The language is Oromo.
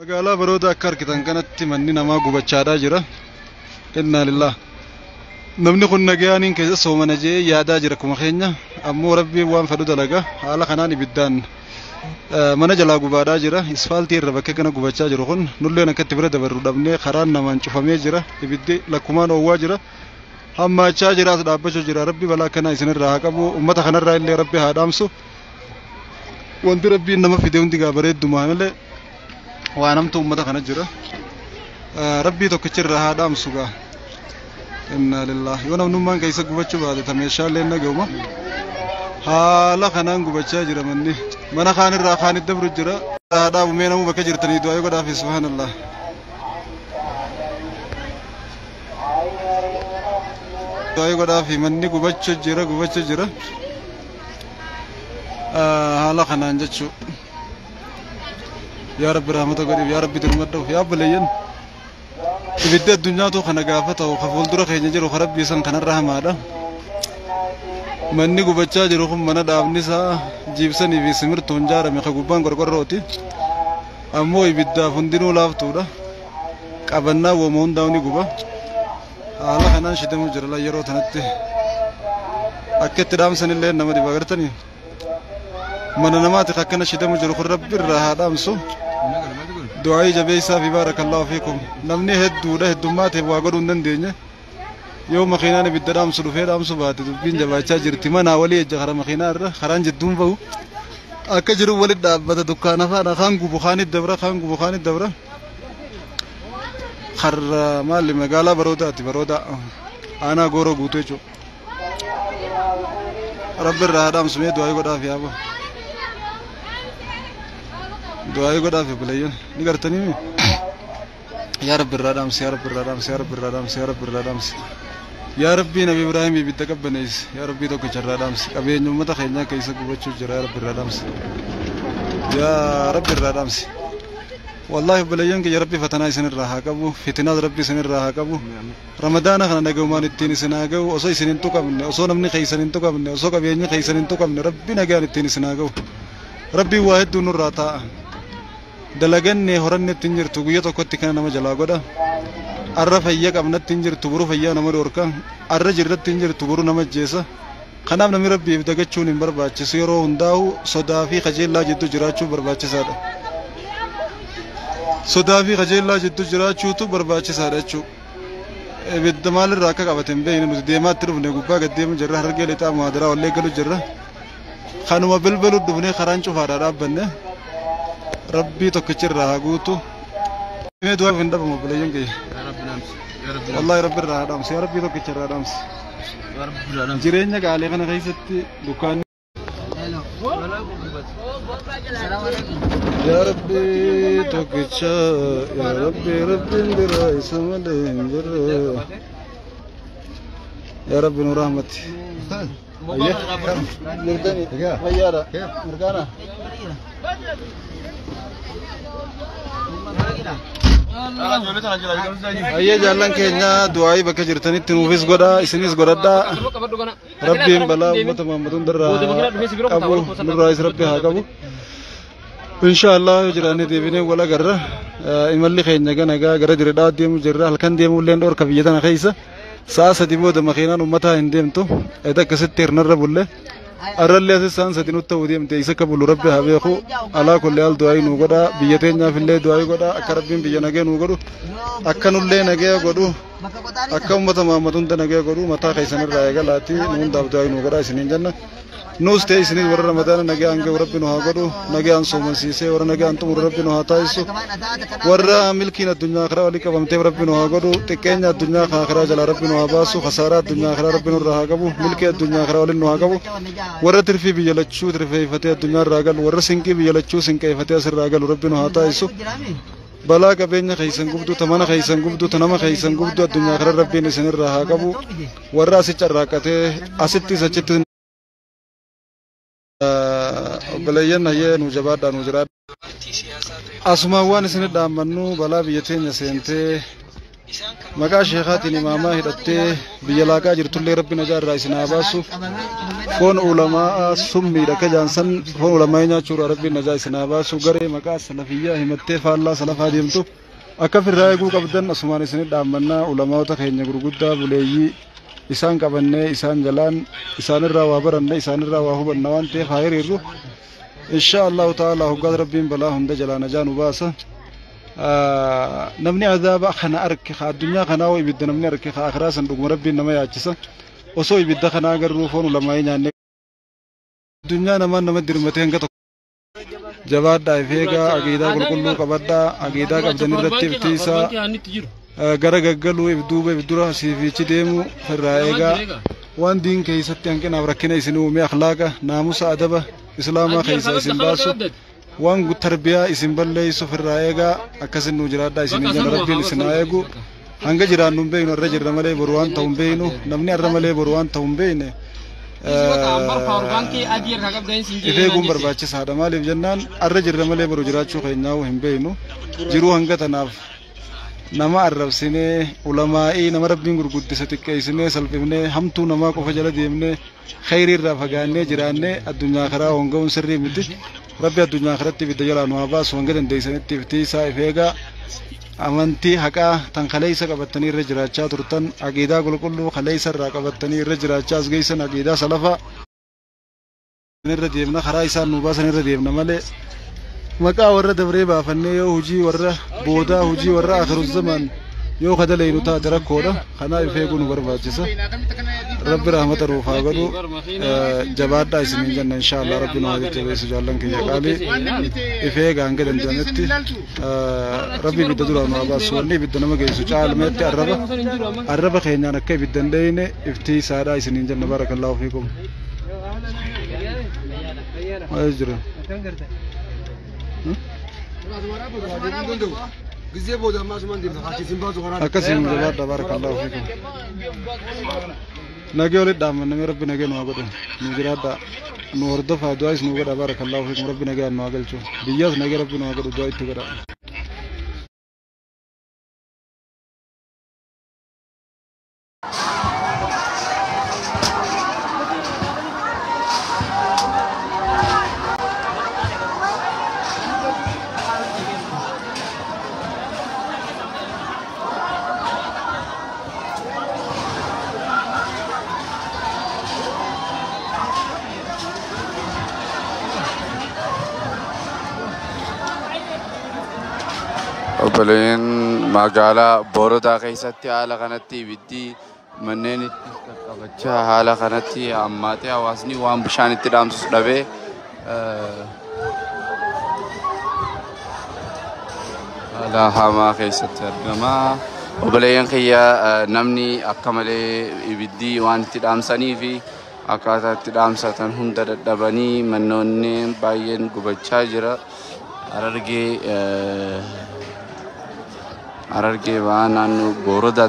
Magaalaa baroodaa akka argitan kanatti manni namaa gubachaadhaa jira. Innaa lillah. Namni kun nagayaaniin keessa soomana jee yaadaa jira kuma keenya. Ammoo rabbiin waan fedhu dalaga. Haala kanaan ibiddaan mana jalaa gubaadhaa jira. Isfaaltii irra bakka kana gubachaa jiru kun nulleen akkatti bira dabarru dhabnee karaan namaan cufamee jira. Ibiddi lakkumaan oowwaa jira. Hammaachaa jira as dhaabbachuu jira. Rabbi balaa kanaa isinirraa haa qabu. Uummata kanarraa illee rabbi haa dhaamsu. Wanti rabbiin nama fide hundi gaa bareeddumaa malee waan namtu uummata kana jira. Rabbii tokkichirraa haa dhaamsu gaa. Innaa lillaah. Yoo namnummaan keessa gubachuu baate ta meeshaalee nagauma. Haala kanaan gubachaa jira manni. Mana kaanirraa kaanit dabru jira. Haa dhaabumee namuu bakka jirtanii du'aa godhaafi subhaanallah. Du'aa godhaafi manni gubachuu jira. Haala kanaan jechuu. Yaa Rabbi rahmata godhiif, yaa Rabbi dirmadhuuf, yaa baleeyyan. Ibidda addunyaatu kana gaafa ta'u ka fuuldura keenya jiru ka Rabbi san kanarra hamaadha. Manni gubachaa jiru kun mana dhaabni isaa jiibsanii fi simirtuun ijaarame ka gubbaan qorqorrooti. Ammoo ibiddaaf hundinuu laaftuudha. Qabannaa wooma hundaa'u ni guba. Haala kanaan shidamuu jira yeroo tanatti. Akka itti dhaamsanillee nama dhiba agartanii. Mana namaati akkana shidamu jiru kun Rabbi irraa haa dhaamsu. Du'aa jabeessaa fi baarakallahu fiikum. Namni heddummaa ta'e waa godhuu hin dandeenye. Yoo makiinaan ibidda dhaamsu dhufee dhaamsu baate dubbiin jabaachaa jirti. Manaa walii ejja karaa makiinaa irra karaan jidduun bahu. Akka jiru walitti dhaabbata dukkaana faana kaan gubu kaanit dabra. Har'a maali magaalaa baroodaati baroodaa. Aanaa gooroo guutuu jechuudha. Rabbi irraa haa dhaamsu mee du'aa godhaaf yaaba. Du'aa godhaaf bulayyan ni gartanii yaa Rabbi irraa dhaamsi yaa Rabbi Nabi Ibrahim ibidda qabbanees yaa Rabbi tokkicha irraa dhaamsi qabeenya uummata keenyaa keessa gubachuu jira yaa Rabbi irraa dhaamsi yaa Rabbi irraa dhaamsi wallahi bulayyan yaa Rabbi fatanaa isinirraa haa qabu fitinaas Rabbi isinirraa haa qabu ramadaana kana nagaumaan ittiin isin haa ga'u osoo isin hin tuqamne osoo namni keeysan hin tuqamne osoo qabeenyi keeysan hin tuqamne Rabbi nagaan ittiin isin haa ga'u Rabbi waa hedduu nurraa taa'a. Dalaganne horanne ittiin jirtu guyyaa tokkotti kana nama jalaa godha. Arra fayyaa qabna ittiin jirtu buru fayyaa nama dhorka. Arra jirra ittiin jirtu buru nama ajjeesa. Kanaaf namni Rabbiif dagachuun hin barbaachisu yeroo hundaa'u sodaa fi qajeellaa jidduu jiraachuu barbaachisaadha. Sodaa fi qajeellaa jidduu jiraachuutu barbaachisaadha jechuudha. Ibidda maalirraa akka qabate hin beekne nuti deemaatti dhufne gubbaa gad deemu jirra hargee lixaa muhaadaraa wallee galu jirra. Kanuma bilbilu dhufnee karaan cufaadhaa dhaabbanne. Rabbi tokkichirraa haa guutu. Mee du'aaf hin dhabamu bulayyan kee. Wallahi Rabbi irraa haa dhaamsi. Yaa Rabbi tokkichirraa dhaamsi. Jireenya gaalee kana keessatti dukkaanni. Yaa Rabbi tokkicha yaa Rabbiin biraa isa malee hin jirre. Yaa Rabbi nu rahmati. Fayyaadha. Mirgaana. Ayyee jaallan keenya du'aayii bakka jirtanitti nuufis godha isinis godhadhaa Rabbiin balaa uummata Muhammaduun darraa qabu nurraayis Rabbi haa qabu Inshaallah yoo jiraanne deebinee wal agarra imalli keenya ganagaa gara diridhaa deemu jirra halkan deemuu illee dhoorka biyya tana keessa sa'a sadi booda makiinaan uummataa hin deemtu edda akkasitti hirnarra bulle arrallee asisaan sadi nutti ta'uu deemte isa akka bulu Rabbi haa beeku alaa kullee haal du'aayii nuu godha biyya teenyaaf illee du'aayii godha akka Rabbiin biyya nagee nuu godhu akka nullee nagee godhu akka uummata Muhammad hunda nagee godhu mataa keessanirraa eegalaati nu hundaaf du'aayii nuu godha isiniin jenna nuus ta'e isinis warra ramadaana nagee hanga Rabbi nu haa godhu nagee aan soomansiisee warra nagee aan xumuru Rabbi nu haa taasisu warra milkiin addunyaa karaa walii qabamtee Rabbi nu haa godhu xiqqeenya addunyaa karaa jalaa Rabbi nu haa baasu khasaaraa addunyaa karaa Rabbi nurraa haa qabu milkii addunyaa karaa waliin nu haa qabu warra tirfii biyya lachuu tirfeeffatee addunyaa irraa galu warra sinqii biyya lachuu sinqeeffatee asirraa galu Rabbi nu haa taasisu balaa qabeenya keeysan gubduu ta mana keeysan gubduu ta nama keeysan gubduu addunyaa karaa Rabbiin isinirraa haa qabu warra asitti carraaqatee asittis achitti obboleeyyan hayyee nu jabaadhaa nu jiraadha asumaan waan isin dhaammannu balaa biyya teenya seentee مقا شيخات إماما هدتي بيلاقا جرت اللي ربي نجار رئيسنا باسو فون علماء سمي لك جانسن فون علماء نجار ربي نجار رئيسنا باسو غري مقا سلفية همتي فالله سلفا ديمتو أكفر رايقو قبضن أسمان سنة دامنا علماء تخيني قرقودا بليي إسان قبنة إسان جلان إسان الروا برنة إسان الروا هو بنوان تي خير يرو إن شاء الله تعالى هو قدر ربي بلا هم دجلان جانو باسا نمني عذاب خنا أرك خا الدنيا خنا ويبدأ نمني أرك خا آخرة صندوق ربي نما يعجسا وسو يبدأ خنا أجر روفون ولما ينعني الدنيا نما درمتين كتو جواد دايفيغا عقيدة كل كبدا عقيدة كبدن الرتيب تيسا غرغغلو يبدوبه بدرا سيفيتشي ديمو فرايغا وان دين كيستي انكن ابركنا يسنو مي اخلاقا ناموس ادبا اسلاما خيسا اسنباسو وان تربيه اسن بلي سفرايغا اكسنو جرادا اسن جن ربي لسنايغو هانغا جيران نومبينو رجر رملي بروان تومبينو نمني رملي بروان تومبينه إذا يقوم برباچس هذا مالي بجنان الرجل رملي برجرات شو خيناو هم بينو جرو هنگا تناف نما عرب سنة علماء نما ربين غرقود تستك إسنة سلفينه هم تو نما كفجلا ديمنه خير الرافقانه جرانه الدنيا خرا هنگا ونسري مدي ربي الدنيا خرا تبي دجلا نوابا سونگا دنديسنة تبتي سايفيغا amantii haqaa tan khaleessa qabatanii irra jiraachaa turtan aqiidaa qulqulluu khaleessa irraa qabatanii irra jiraachaas geessan aqiidaa salafa irra deemna karaa isaan nu baasan irra deemna malee maqaa warra dabree baafannee yoo hujii warra boodaa hujii warra akhiru zaman yoo kadaleenu taate rakkoodha kanaa ifeeguu nu barbaachisa rabbi rahmata ruuf haa godhu jabaadhaa isiniin jenna inshaallah rabbi nu haa jajjabeessu jaallan kiyya qaalii ifeegaa hanga danda'ametti rabbi ibidda duraa nu haa baasu wanni ibidda nama geessu caalmeetti arraba keenyaan akka ibidda hin dheeyne iftii isaadhaa isiniin jenna barakallahu fiikum maal jira أكسر من جبار تبارك الله فيكم نجيول الدام نمي ربي نجي نواقده نجراد نور دفع دعاء نوقد تبارك الله فيكم ربي نجي نواقل شو بيجاز نجي ربي نواقده دعاء تقرأ وبلين مقالة بوردا كيستي على قناتي بدي منين تكبتشا على قناتي أماتي أواسني وام بشان التدام سلبي على هما كيستي أرجما وبلين كيا نمني أكمله بدي وان التدام سني في أكاتا التدام ساتن هندر دبني منوني باين كبتشا جرا أرجع أرجع وانا نو بوردا